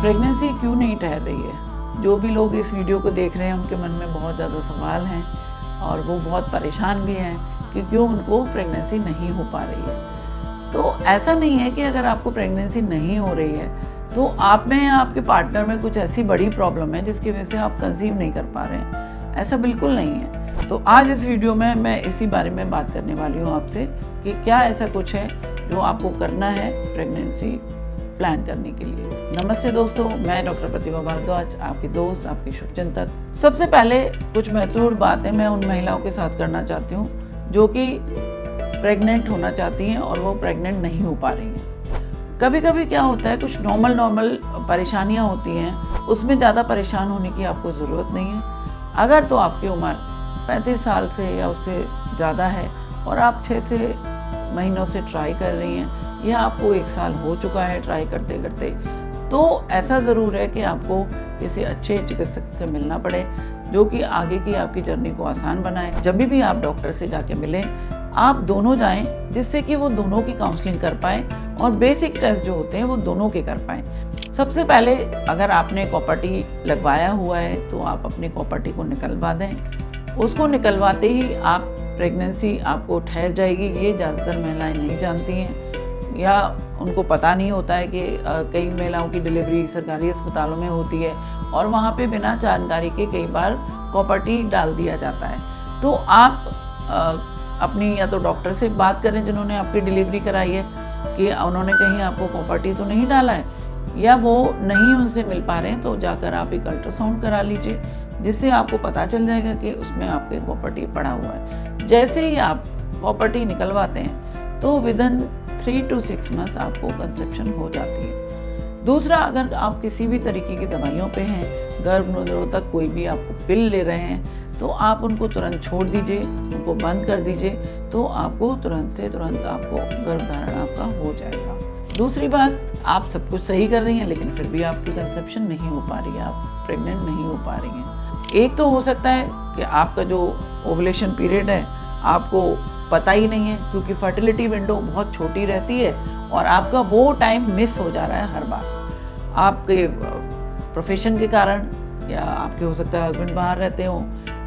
Pregnancy क्यों नहीं ठहर रही है? जो भी लोग इस वीडियो को देख रहे हैं उनके मन में बहुत ज़्यादा सवाल हैं और वो बहुत परेशान भी हैं कि क्यों उनको प्रेगनेंसी नहीं हो पा रही है। तो ऐसा नहीं है कि अगर आपको प्रेगनेंसी नहीं हो रही है तो आप में या आपके पार्टनर में कुछ ऐसी बड़ी प्रॉब्लम है जिसकी वजह से आप कंसीव नहीं कर पा रहे हैं। ऐसा बिल्कुल नहीं है। तो आज इस वीडियो में मैं इसी बारे में बात करने वाली हूँ आपसे कि क्या ऐसा कुछ है जो आपको करना है प्रेगनेंसी प्लान करने के लिए। नमस्ते दोस्तों, मैं डॉक्टर प्रतिभा भारद्वाज, आपकी दोस्त, आपकी शुभचिंतक। सबसे पहले कुछ महत्वपूर्ण बातें मैं उन महिलाओं के साथ करना चाहती हूँ जो कि प्रेग्नेंट होना चाहती हैं और वो प्रेग्नेंट नहीं हो पा रही हैं। कभी कभी क्या होता है, कुछ नॉर्मल परेशानियाँ होती हैं, उसमें ज़्यादा परेशान होने की आपको ज़रूरत नहीं है। अगर तो आपकी उम्र 35 साल से या उससे ज़्यादा है और आप 6 से महीनों से ट्राई कर रही हैं या आपको 1 साल हो चुका है ट्राई करते करते, तो ऐसा ज़रूर है कि आपको किसी अच्छे चिकित्सक से मिलना पड़े जो कि आगे की आपकी जर्नी को आसान बनाए। जब भी आप डॉक्टर से जाके मिलें, आप दोनों जाएं जिससे कि वो दोनों की काउंसलिंग कर पाएँ और बेसिक टेस्ट जो होते हैं वो दोनों के कर पाएँ। सबसे पहले अगर आपने कॉपर्टी लगवाया हुआ है तो आप अपनी कॉपर्टी को निकलवा दें। उसको निकलवाते ही आप प्रेगनेंसी आपको ठहर जाएगी। ये ज़्यादातर महिलाएं नहीं जानती हैं या उनको पता नहीं होता है कि कई महिलाओं की डिलीवरी सरकारी अस्पतालों में होती है और वहाँ पे बिना जानकारी के कई बार कॉपर्टी डाल दिया जाता है। तो आप अपनी या तो डॉक्टर से बात करें जिन्होंने आपकी डिलीवरी कराई है कि उन्होंने कहीं आपको कॉपर्टी तो नहीं डाला है, या वो नहीं उनसे मिल पा रहे हैं तो जाकर आप एक अल्ट्रासाउंड करा लीजिए जिससे आपको पता चल जाएगा कि उसमें आपके कॉपर्टी पड़ा हुआ है। जैसे ही आप कॉपर्टी निकलवाते हैं तो विदिन 3 to 6 मंथ्स आपको कंसेप्शन हो जाती है। दूसरा, अगर आप किसी भी तरीके की दवाइयों पे हैं, गर्भनिरोधक कोई भी आपको पिल ले रहे हैं, तो आप उनको तुरंत छोड़ दीजिए, उनको बंद कर दीजिए, तो आपको तुरंत से तुरंत आपको गर्भधारण आपका हो जाएगा। दूसरी बात, आप सब कुछ सही कर रही हैं लेकिन फिर भी आपकी कंसेप्शन नहीं हो पा रही है, आप प्रेग्नेंट नहीं हो पा रही हैं। एक तो हो सकता है कि आपका जो ओवुलेशन पीरियड है आपको पता ही नहीं है, क्योंकि फर्टिलिटी विंडो बहुत छोटी रहती है और आपका वो टाइम मिस हो जा रहा है हर बार, आपके प्रोफेशन के कारण, या आपके हो सकता है हस्बैंड बाहर रहते हो,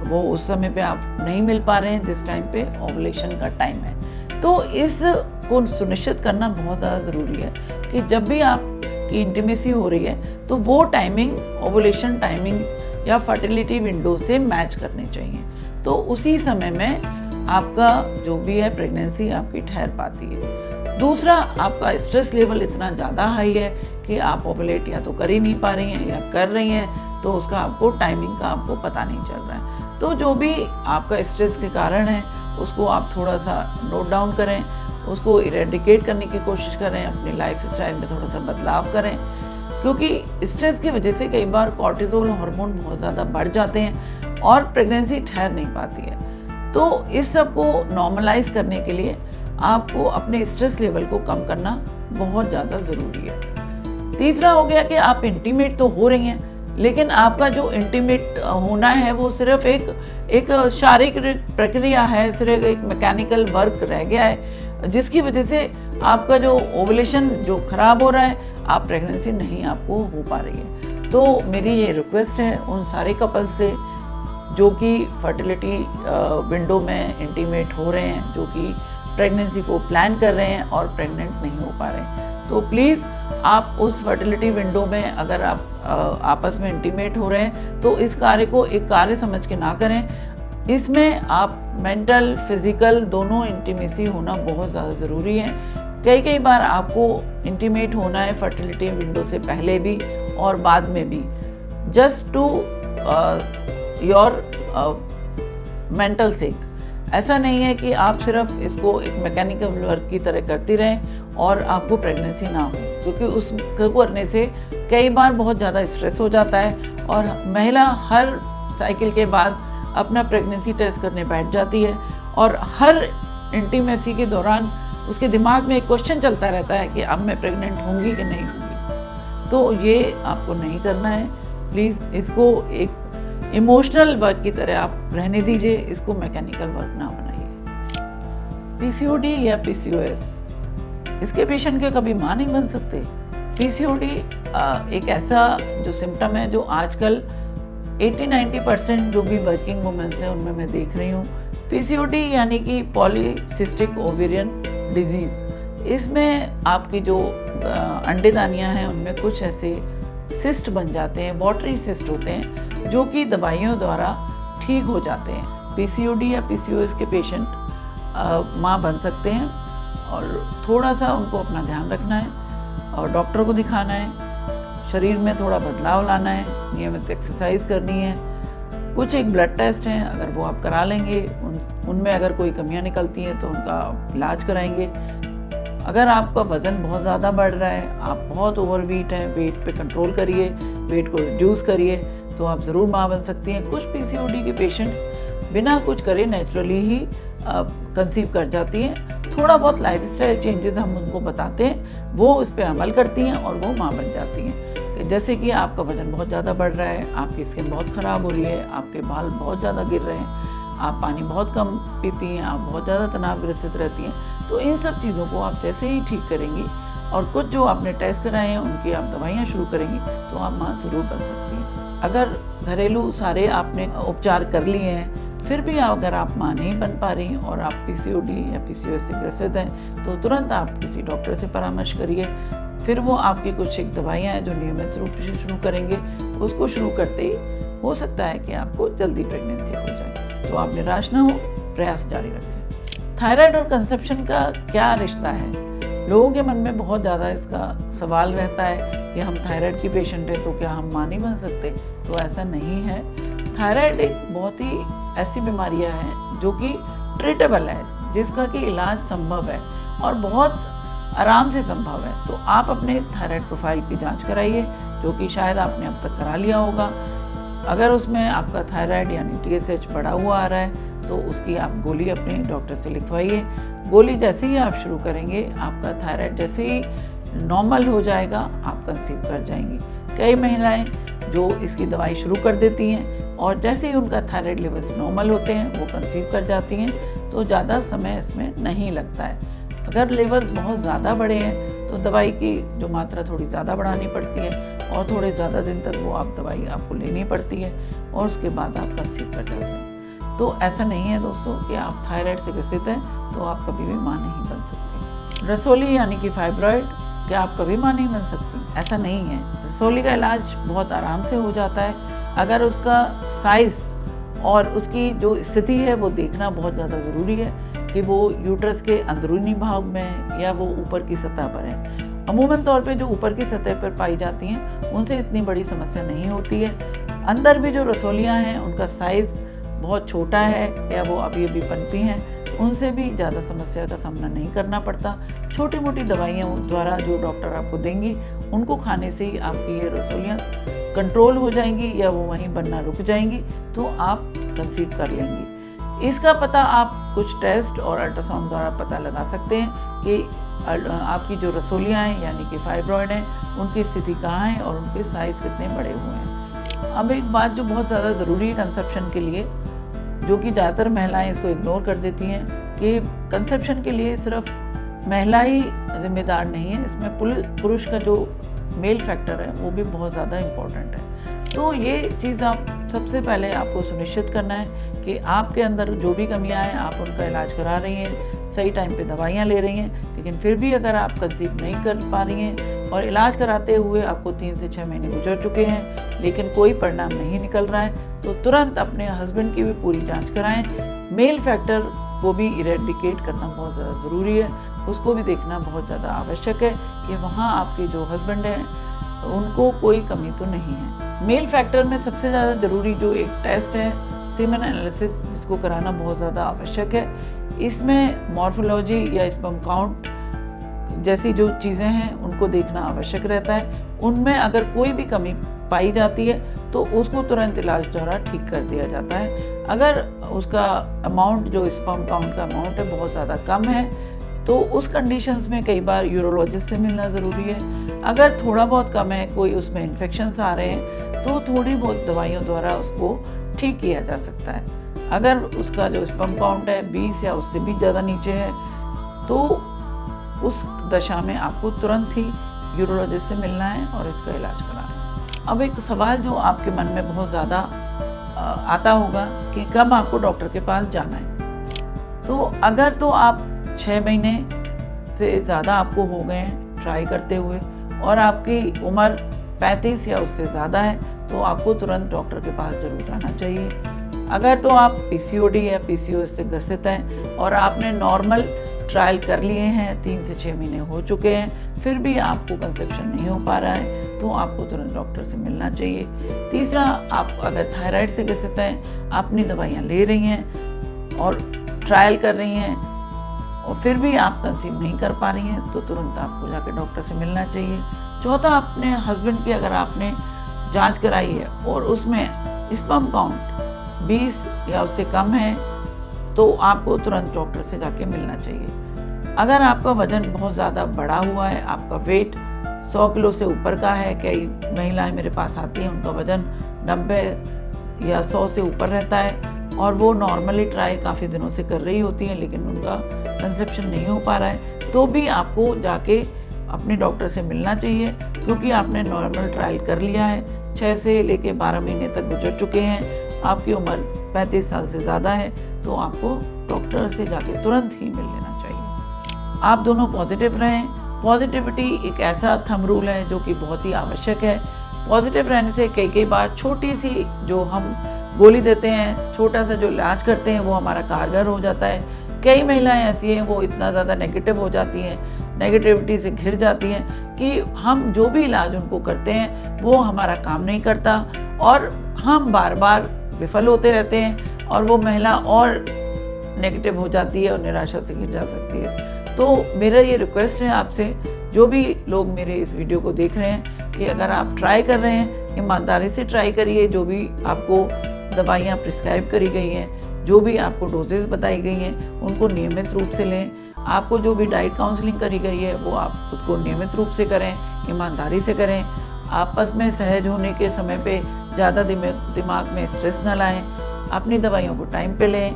वो उस समय पे आप नहीं मिल पा रहे हैं जिस टाइम पे ओवुलेशन का टाइम है। तो इस को सुनिश्चित करना बहुत ज़्यादा ज़रूरी है कि जब भी आपकी इंटीमेसी हो रही है तो वो टाइमिंग ओवुलेशन टाइमिंग या फर्टिलिटी विंडो से मैच करने चाहिए, तो उसी समय में आपका जो भी है प्रेगनेंसी आपकी ठहर पाती है। दूसरा, आपका स्ट्रेस लेवल इतना ज़्यादा हाई है कि आप ओवुलेट या तो कर ही नहीं पा रही हैं या कर रही हैं तो उसका आपको टाइमिंग का आपको पता नहीं चल रहा है। तो जो भी आपका स्ट्रेस के कारण है उसको आप थोड़ा सा नोट डाउन करें, उसको इरेडिकेट करने की कोशिश करें, अपनी लाइफ स्टाइल में थोड़ा सा बदलाव करें, क्योंकि स्ट्रेस की वजह से कई बार कॉर्टिसोल हार्मोन बहुत ज़्यादा बढ़ जाते हैं और प्रेगनेंसी ठहर नहीं पाती है। तो इस सब को नॉर्मलाइज करने के लिए आपको अपने स्ट्रेस लेवल को कम करना बहुत ज़्यादा ज़रूरी है। तीसरा हो गया कि आप इंटीमेट तो हो रही हैं लेकिन आपका जो इंटीमेट होना है वो सिर्फ एक शारीरिक प्रक्रिया है, सिर्फ एक मैकेनिकल वर्क रह गया है जिसकी वजह से आपका जो ओवुलेशन जो खराब हो रहा है, आप प्रेगनेंसी नहीं आपको हो पा रही है। तो मेरी ये रिक्वेस्ट है उन सारे कपल्स से जो कि फर्टिलिटी विंडो में इंटीमेट हो रहे हैं, जो कि प्रेगनेंसी को प्लान कर रहे हैं और प्रेग्नेंट नहीं हो पा रहे हैं, तो प्लीज़ आप उस फर्टिलिटी विंडो में अगर आप आपस में इंटीमेट हो रहे हैं तो इस कार्य को एक कार्य समझ के ना करें। इसमें आप मेंटल फिजिकल दोनों इंटीमेसी होना बहुत ज़्यादा ज़रूरी है। कई बार आपको इंटीमेट होना है फर्टिलिटी विंडो से पहले भी और बाद में भी, जस्ट टू योर मेंटल सेक। ऐसा नहीं है कि आप सिर्फ इसको एक मैकेनिकल वर्क की तरह करती रहें और आपको प्रेगनेंसी ना हो, क्योंकि उसको करने से कई बार बहुत ज़्यादा स्ट्रेस हो जाता है और महिला हर साइकिल के बाद अपना प्रेगनेंसी टेस्ट करने बैठ जाती है और हर इंटीमेसी के दौरान उसके दिमाग में एक क्वेश्चन चलता रहता है कि अब मैं प्रेग्नेंट होंगी कि नहीं होंगी। तो ये आपको नहीं करना है। प्लीज़ इसको एक इमोशनल वर्क की तरह आप रहने दीजिए, इसको मैकेनिकल वर्क ना बनाइए। पीसीओडी या पीसीओएस, इसके पेशेंट के कभी माँ नहीं बन सकते, पीसीओडी एक ऐसा जो सिम्टम है जो आजकल 80-90% जो भी वर्किंग वुमेन्स हैं उनमें मैं देख रही हूँ। पीसीओडी यानी कि पॉलीसिस्टिक ओवेरियन डिजीज़। इसमें आपकी जो अंडेदानियाँ हैं उनमें कुछ ऐसे सिस्ट बन जाते हैं, वाटरी सिस्ट होते हैं, जो कि दवाइयों द्वारा ठीक हो जाते हैं। पीसीओडी या पीसीओएस के पेशेंट माँ बन सकते हैं और थोड़ा सा उनको अपना ध्यान रखना है और डॉक्टर को दिखाना है। शरीर में थोड़ा बदलाव लाना है, नियमित एक्सरसाइज करनी है। कुछ एक ब्लड टेस्ट हैं, अगर वो आप करा लेंगे, उनमें अगर कोई कमियां निकलती हैं तो उनका इलाज कराएंगे। अगर आपका वज़न बहुत ज़्यादा बढ़ रहा है, आप बहुत ओवरवेट हैं, वेट पे कंट्रोल करिए, वेट को रिड्यूस करिए, तो आप ज़रूर माँ बन सकती हैं। कुछ पीसीओडी के पेशेंट्स बिना कुछ करे नेचुरली ही कंसीव कर जाती हैं। थोड़ा बहुत लाइफस्टाइल चेंजेस हम उनको बताते हैं, वो इस पर अमल करती हैं और वो माँ बन जाती हैं। जैसे कि आपका वज़न बहुत ज़्यादा बढ़ रहा है, आपकी स्किन बहुत ख़राब हो रही है, आपके बाल बहुत ज़्यादा गिर रहे हैं, आप पानी बहुत कम पीती हैं, आप बहुत ज़्यादा तनावग्रसित रहती हैं, तो इन सब चीज़ों को आप जैसे ही ठीक करेंगी और कुछ जो आपने टेस्ट कराए हैं उनकी आप दवाइयाँ शुरू करेंगी तो आप माँ ज़रूर बन सकती हैं। अगर घरेलू सारे आपने उपचार कर लिए हैं फिर भी अगर आप माँ नहीं बन पा रही और आप पीसीओडी या पीसीओएस से ग्रसित हैं तो तुरंत आप किसी डॉक्टर से परामर्श करिए। फिर वो आपकी कुछ एक दवाइयाँ हैं जो नियमित रूप से शुरू करेंगे, उसको शुरू करते ही हो सकता है कि आपको जल्दी प्रेगनेंसी हो जाए। तो आप निराश ना हो, प्रयास जारी रखें। थायराइड और कंसेप्शन का क्या रिश्ता है? लोगों के मन में बहुत ज़्यादा इसका सवाल रहता है कि हम थायराइड की पेशेंट हैं तो क्या हम माँ नहीं बन सकते? तो ऐसा नहीं है। थायराइड एक बहुत ही ऐसी बीमारियां हैं जो कि ट्रीटेबल है, जिसका कि इलाज संभव है और बहुत आराम से संभव है। तो आप अपने थायराइड प्रोफाइल की जांच कराइए, जो कि शायद आपने अब तक करा लिया होगा। अगर उसमें आपका थायराइड यानी TSH बढ़ा हुआ आ रहा है तो उसकी आप गोली अपने डॉक्टर से लिखवाइए। गोली जैसे ही आप शुरू करेंगे, आपका थायराइड जैसे ही नॉर्मल हो जाएगा, आप कंसीव कर जाएंगी। कई महिलाएं जो इसकी दवाई शुरू कर देती हैं और जैसे ही उनका थायराइड लेवल्स नॉर्मल होते हैं वो कंसीव कर जाती हैं, तो ज़्यादा समय इसमें नहीं लगता है। अगर लेवल्स बहुत ज़्यादा बढ़े हैं तो दवाई की जो मात्रा थोड़ी ज़्यादा बढ़ानी पड़ती है और थोड़े ज़्यादा दिन तक वो आप दवाई आपको लेनी पड़ती है और उसके बाद आप कंसीव कर जाते हैं। तो ऐसा नहीं है दोस्तों कि आप थायराइड से ग्रसित हैं तो आप कभी भी माँ नहीं बन सकते। रसोली यानी कि फाइब्रॉइड, क्या आप कभी माँ नहीं बन सकती? ऐसा नहीं है। रसोली का इलाज बहुत आराम से हो जाता है। अगर उसका साइज़ और उसकी जो स्थिति है वो देखना बहुत ज़्यादा ज़रूरी है कि वो यूट्रस के अंदरूनी भाग में या वो ऊपर की सतह पर है। अमूमन तौर पे जो ऊपर की सतह पर पाई जाती हैं उनसे इतनी बड़ी समस्या नहीं होती है। अंदर भी जो रसोलियाँ हैं उनका साइज़ बहुत छोटा है या वो अभी अभी पनपी हैं, उनसे भी ज़्यादा समस्या का सामना नहीं करना पड़ता। छोटी मोटी दवाइयों द्वारा जो डॉक्टर आपको देंगी उनको खाने से ही आपकी ये रसोलियाँ कंट्रोल हो जाएंगी या वो वहीं बनना रुक जाएंगी, तो आप कंसीव कर लेंगी। इसका पता आप कुछ टेस्ट और अल्ट्रासाउंड द्वारा पता लगा सकते हैं कि आपकी जो रसोलियाँ हैं यानी कि फाइब्रॉइड हैं उनकी स्थिति कहाँ है और उनके साइज़ कितने बड़े हुए हैं। अब एक बात जो बहुत ज़्यादा ज़रूरी है कंसेप्शन के लिए, जो कि ज़्यादातर महिलाएं इसको इग्नोर कर देती हैं, कि कंसेप्शन के लिए सिर्फ महिला ही जिम्मेदार नहीं है, इसमें पुरुष का जो मेल फैक्टर है वो भी बहुत ज़्यादा इम्पोर्टेंट है। तो ये चीज़ आप सबसे पहले आपको सुनिश्चित करना है कि आपके अंदर जो भी कमियां हैं आप उनका इलाज करा रही हैं, सही टाइम पे दवाइयाँ ले रही हैं। लेकिन फिर भी अगर आप कंसीव नहीं कर पा रही हैं और इलाज कराते हुए आपको 3 से 6 महीने गुजर चुके हैं लेकिन कोई परिणाम नहीं निकल रहा है, तो तुरंत अपने हस्बैंड की भी पूरी जाँच कराएँ। मेल फैक्टर को भी इरेडिकेट करना बहुत ज़्यादा ज़रूरी है, उसको भी देखना बहुत ज़्यादा आवश्यक है कि वहाँ आपके जो हस्बैंड हैं उनको कोई कमी तो नहीं है। मेल फैक्टर में सबसे ज़्यादा ज़रूरी जो एक टेस्ट है सीमेन एनालिसिस, जिसको कराना बहुत ज़्यादा आवश्यक है। इसमें मॉर्फोलॉजी या स्पर्म काउंट जैसी जो चीज़ें हैं उनको देखना आवश्यक रहता है। उनमें अगर कोई भी कमी पाई जाती है तो उसको तुरंत इलाज द्वारा ठीक कर दिया जाता है। अगर उसका अमाउंट जो स्पर्म काउंट का अमाउंट है बहुत ज़्यादा कम है तो उस कंडीशंस में कई बार यूरोलॉजिस्ट से मिलना ज़रूरी है। अगर थोड़ा बहुत कम है, कोई उसमें इन्फेक्शंस आ रहे हैं, तो थोड़ी बहुत दवाइयों द्वारा उसको ठीक किया जा सकता है। अगर उसका जो स्पर्म काउंट है 20 या उससे भी ज़्यादा नीचे है तो उस दशा में आपको तुरंत ही यूरोलॉजिस्ट से मिलना है और इसका इलाज कराना है। अब एक सवाल जो आपके मन में बहुत ज़्यादा आता होगा कि कब आपको डॉक्टर के पास जाना है। तो अगर तो आप 6 महीने से ज़्यादा आपको हो गए हैं ट्राई करते हुए और आपकी उम्र 35 या उससे ज़्यादा है तो आपको तुरंत डॉक्टर के पास ज़रूर जाना चाहिए। अगर तो आप PCOD या PCOS से ग्रसित हैं और आपने नॉर्मल ट्रायल कर लिए हैं, 3 से 6 महीने हो चुके हैं, फिर भी आपको कंसेप्शन नहीं हो पा रहा है तो आपको तुरंत डॉक्टर से मिलना चाहिए। तीसरा, आप अगर थायराइड से ग्रसित हैं, अपनी दवाइयाँ ले रही हैं और ट्रायल कर रही हैं और फिर भी आप कंसीव नहीं कर पा रही हैं तो तुरंत आपको जाके डॉक्टर से मिलना चाहिए। चौथा, अपने हस्बैंड की अगर आपने जांच कराई है और उसमें स्पर्म काउंट 20 या उससे कम है तो आपको तुरंत डॉक्टर से जाके मिलना चाहिए। अगर आपका वजन बहुत ज़्यादा बढ़ा हुआ है, आपका वेट 100 किलो से ऊपर का है, कई महिलाएं मेरे पास आती हैं उनका वजन 90 या 100 से ऊपर रहता है और वो नॉर्मली ट्राई काफ़ी दिनों से कर रही होती हैं लेकिन उनका कंसेप्शन नहीं हो पा रहा है, तो भी आपको जाके अपने डॉक्टर से मिलना चाहिए क्योंकि आपने नॉर्मल ट्रायल कर लिया है। 6 से लेके 12 महीने तक गुजर चुके हैं, आपकी उम्र 35 साल से ज़्यादा है तो आपको डॉक्टर से जाके तुरंत ही मिल लेना चाहिए। आप दोनों पॉजिटिव रहें। पॉजिटिविटी एक ऐसा थंब रूल है जो कि बहुत ही आवश्यक है। पॉजिटिव रहने से कई बार छोटी सी जो हम गोली देते हैं, छोटा सा जो इलाज करते हैं वो हमारा कारगर हो जाता है। कई महिलाएं ऐसी हैं वो इतना ज़्यादा नेगेटिव हो जाती हैं, नेगेटिविटी से घिर जाती हैं कि हम जो भी इलाज उनको करते हैं वो हमारा काम नहीं करता और हम बार बार विफल होते रहते हैं और वो महिला और नेगेटिव हो जाती है और निराशा से घिर जा सकती है। तो मेरा ये रिक्वेस्ट है आपसे, जो भी लोग मेरे इस वीडियो को देख रहे हैं, कि अगर आप ट्राई कर रहे हैं ईमानदारी से ट्राई करिए। जो भी आपको दवाइयाँ प्रिस्क्राइब करी गई हैं, जो भी आपको डोजेस बताई गई हैं, उनको नियमित रूप से लें। आपको जो भी डाइट काउंसलिंग करी गई है वो आप उसको नियमित रूप से करें, ईमानदारी से करें। आपस में सहज होने के समय पे ज़्यादा दिमाग में स्ट्रेस न लाएं, अपनी दवाइयों को टाइम पे लें,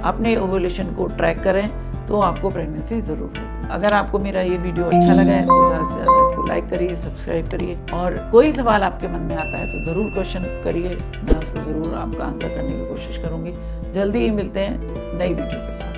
अपने ओवुलेशन को ट्रैक करें तो आपको प्रेगनेंसी ज़रूर होगी। अगर आपको मेरा ये वीडियो अच्छा लगा है तो ज़्यादा से ज़्यादा इसको लाइक करिए, सब्सक्राइब करिए और कोई सवाल आपके मन में आता है तो ज़रूर क्वेश्चन करिए, मैं उसको ज़रूर आपका आंसर करने की कोशिश करूँगी। जल्दी ही मिलते हैं नई वीडियो के साथ।